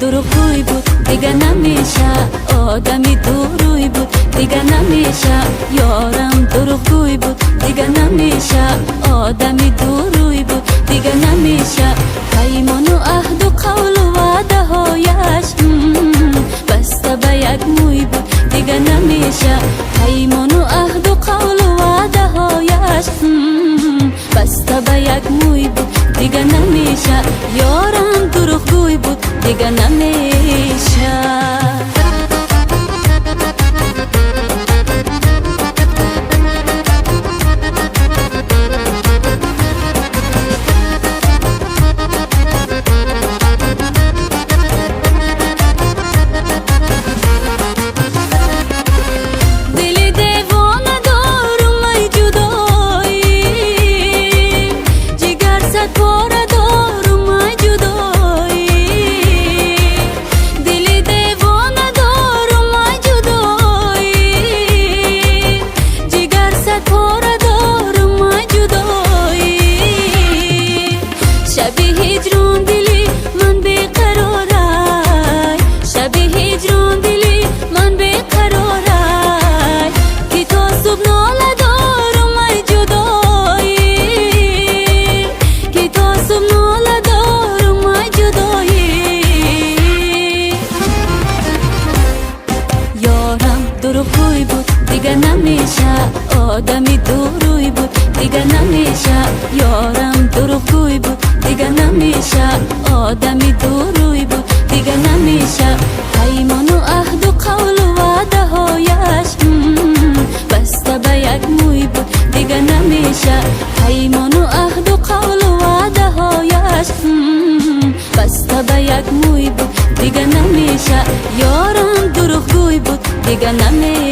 دروغگوی بود دیگه نمیشه، آدمی دوروی بود دیگه نمیشه. یارم دروغگوی بود دیگه نمیشه، آدمی دوروی بود دیگه نمیشه. پیمان و عهد و قول و وعده هایش بسته به یک موی بود دیگه نمیشه. پیمان و عهد و قول و وعده هایش بسته به یک موی بود دیگه نمیشه. یارم دروغگوی بود دیگه نمیشه. دروغگوی بود دیگه نمیشه، آدمی دوروی بود دیگه نمیشه. یارم دروغگوی بود دیگه نمیشه، آدمی دوروی بود دیگه نمیشه. پیمان و عهد و قول و وعده هایش بسته به یک موی بود دیگه نمیشه. پیمان و عهد و قول و وعده هایش بسته به یک موی بود دیگه نمیشه. یارم دروغگوی بود دیگه نمیشه.